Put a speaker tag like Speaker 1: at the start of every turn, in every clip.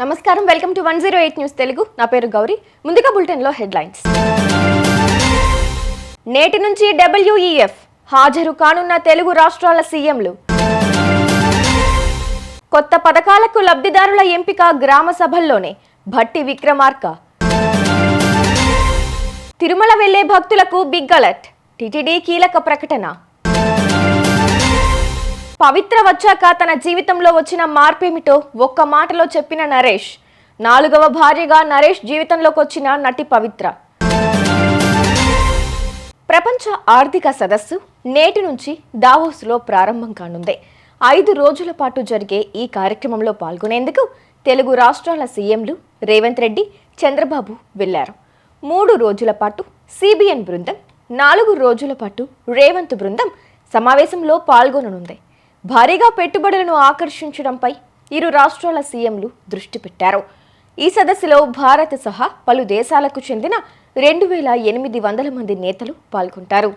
Speaker 1: నమస్కారం, welcome to 108 news Telugu. నా పేరు గౌరీ. ముందుగా బులెటిన్ లో హెడ్లైన్స్. నేటి నుంచి WEF హాజరు కానున్న తెలుగు రాష్ట్రాల సీఎంలు. కొత్త పథకాలకు లబ్ధిదారుల ఎంపిక గ్రామ సభల్లోనే భట్టి విక్రమార్క. తిరుమల వెళ్లే భక్తులకు బిగ్ అలర్ట్, టీటీడీ కీలక ప్రకటన. పవిత్ర వచ్చాక తన జీవితంలో వచ్చిన మార్పేమిటో ఒక్క మాటలో చెప్పిన నరేష్. 4వ భార్యగా నరేష్ జీవితంలోకి వచ్చిన నటి పవిత్ర. ప్రపంచ ఆర్థిక సదస్సు నేటి నుంచి దావోస్లో ప్రారంభం కానుంది. 5 రోజుల పాటు జరిగే ఈ కార్యక్రమంలో పాల్గొనేందుకు తెలుగు రాష్ట్రాల సీఎంలు రేవంత్ రెడ్డి, చంద్రబాబు వెళ్లారు. 3 రోజుల పాటు CBN బృందం, 4 రోజుల పాటు రేవంత్ బృందం సమావేశంలో పాల్గొననుంది. భారీగా పెట్టుబడులను ఆకర్షించడంపై ఇరు రాష్ట్రాల సీఎంలు దృష్టి పెట్టారు. ఈ సదస్సులో భారత్ సహా పలు దేశాలకు చెందిన 2800 మంది నేతలు పాల్గొంటారు.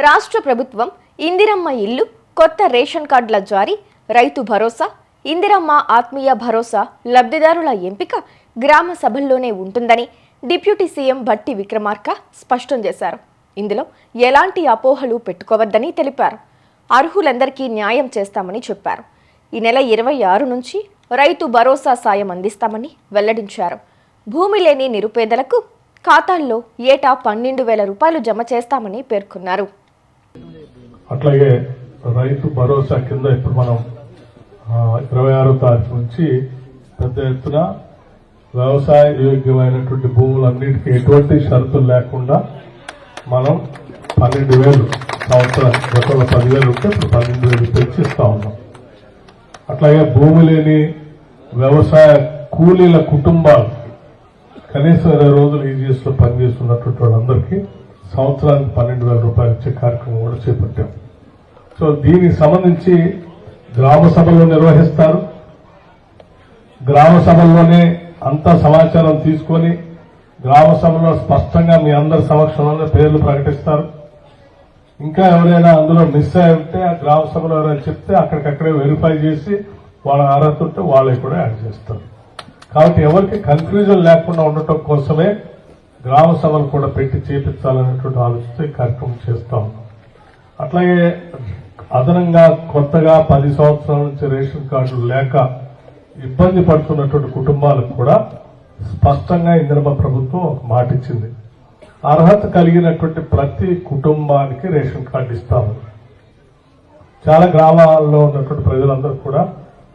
Speaker 1: రాష్ట్ర ప్రభుత్వం ఇందిరమ్మ ఇల్లు, కొత్త రేషన్ కార్డుల జారీ, రైతు భరోసా, ఇందిరమ్మ ఆత్మీయ భరోసా లబ్ధిదారుల ఎంపిక గ్రామ సభల్లోనే ఉంటుందని డిప్యూటీ సీఎం భట్టి విక్రమార్క స్పష్టం చేశారు. ఇందులో ఎలాంటి అపోహలు పెట్టుకోవద్దని తెలిపారు. అర్హులందరికీ న్యాయం చేస్తామని చెప్పారు. ఈ నెల 26 నుంచి రైతు భరోసా సాయం అందిస్తామని వెల్లడించారు. భూమి లేని నిరుపేదలకు ఖాతాల్లో ఏటా 12,000 రూపాయలు జమ చేస్తామని పేర్కొన్నారు.
Speaker 2: అట్లాగే రైతు భరోసా కింద ఇప్పుడు మనం 26వ తారీఖు నుంచి పెద్ద ఎత్తున వ్యవసాయ యోగ్యమైనటువంటి భూములన్నిటికీ ఎటువంటి షరతులు లేకుండా మనం 12,000 సంవత్సరాలు, గతంలో 10,000 ఉంటే ఇప్పుడు 12,000 పెంచిస్తా ఉన్నాం. అట్లాగే భూమి లేని వ్యవసాయ కూలీల కుటుంబాలు కనీసం 20 రోజులు ఈజీఎస్ లో పనిచేస్తున్నటువంటి వాళ్ళందరికీ సంవత్సరానికి 12,000 రూపాయలు ఇచ్చే కార్యక్రమం కూడా చేపట్టాం. సో దీనికి సంబంధించి గ్రామ సభలు నిర్వహిస్తారు. గ్రామ సభల్లోనే అంతా సమాచారం తీసుకొని గ్రామ సభలో స్పష్టంగా మీ అందరి సమక్షంలో పేర్లు ప్రకటిస్తారు. ఇంకా ఎవరైనా అందులో మిస్ అయి ఉంటే ఆ గ్రామ సభలో ఎవరైనా చెప్తే అక్కడికక్కడే వెరిఫై చేసి వాళ్ళ అర్హత ఉంటే వాళ్ళకి కూడా యాడ్ చేస్తారు. కాబట్టి ఎవరికి కన్ఫ్యూజన్ లేకుండా ఉండటం కోసమే గ్రామ సభలు కూడా పెట్టి చేపించాలనేటువంటి ఆలోచనతో ఈ కార్యక్రమం చేస్తా ఉన్నాం. అట్లాగే అదనంగా కొత్తగా 10 సంవత్సరాల నుంచి రేషన్ కార్డులు లేక ఇబ్బంది పడుతున్నటువంటి కుటుంబాలకు కూడా స్పష్టంగా ఇందిరమ్మ ప్రభుత్వం ఒక మాట ఇచ్చింది. అర్హత కలిగినటువంటి ప్రతి కుటుంబానికి రేషన్ కార్డు ఇస్తాము. చాలా గ్రామాల్లో ఉన్నటువంటి ప్రజలందరూ కూడా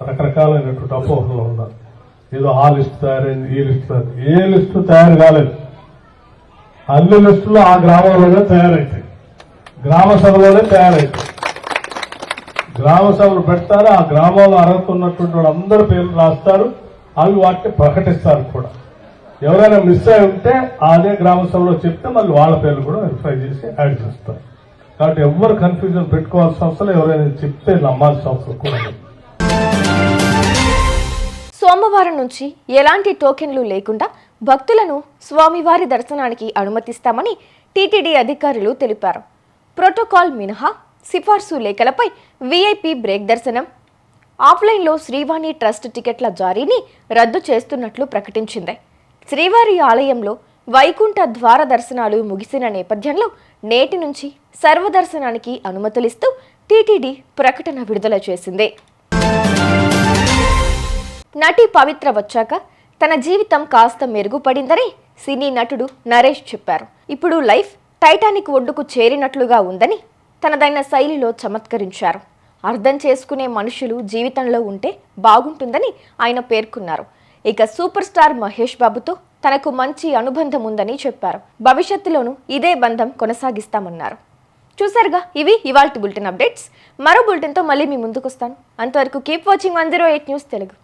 Speaker 2: రకరకాలైనటువంటి అపోహలు ఉన్నారు. ఏదో ఆ లిస్టు తయారైంది, ఈ లిస్టు తయారు. ఏ లిస్టు తయారు కాలేదు. అన్ని లిస్టులు ఆ గ్రామంలోనే తయారైతాయి, గ్రామ సభలోనే తయారైతాయి. గ్రామ సభలు పెడతారు, ఆ గ్రామంలో అర్హత ఉన్నటువంటి వాళ్ళందరూ పేర్లు రాస్తారు, అవి వాటిని ప్రకటిస్తారు కూడా. ఎవరైనా మిస్ అయి ఉంటే అదే గ్రామ సభలో చెప్తే మళ్ళీ వాళ్ళ పేర్లు కూడా వెరిఫై చేసి యాడ్ చేస్తారు. కాబట్టి ఎవరు కన్ఫ్యూజన్ పెట్టుకోవాల్సిన అవసరం, ఎవరైనా చెప్తే నమ్మాల్సిన అవసరం కూడా.
Speaker 1: సోమవారం నుంచి ఎలాంటి టోకెన్లు లేకుండా భక్తులను స్వామివారి దర్శనానికి అనుమతిస్తామని టీటీడీ అధికారులు తెలిపారు. ప్రోటోకాల్ మినహా సిఫార్సు లేఖలపై VIP బ్రేక్ దర్శనం, ఆఫ్లైన్లో శ్రీవాణి ట్రస్ట్ టికెట్ల జారీని రద్దు చేస్తున్నట్లు ప్రకటించింది. శ్రీవారి ఆలయంలో వైకుంఠ ద్వార దర్శనాలు ముగిసిన నేపథ్యంలో నేటి నుంచి సర్వదర్శనానికి అనుమతులిస్తూ టీటీడీ ప్రకటన విడుదల చేసింది. నటి పవిత్ర వచ్చాక తన జీవితం కాస్త మెరుగుపడిందని సినీ నటుడు నరేష్ చెప్పారు. ఇప్పుడు లైఫ్ టైటానిక్ ఒడ్డుకు చేరినట్లుగా ఉందని తనదైన శైలిలో చమత్కరించారు. అర్థం చేసుకునే మనుషులు జీవితంలో ఉంటే బాగుంటుందని ఆయన పేర్కొన్నారు. ఇక సూపర్ స్టార్ మహేష్ బాబుతో తనకు మంచి అనుబంధం ఉందని చెప్పారు. భవిష్యత్తులోనూ ఇదే బంధం కొనసాగిస్తామన్నారు. చూసారుగా, ఇవి ఇవాల్టి బులెటిన్ అప్డేట్స్. మరో బులెటిన్తో మళ్ళీ మీ ముందుకు వస్తాను. అంతవరకు కీప్ వాచింగ్ 108 న్యూస్ తెలుగు.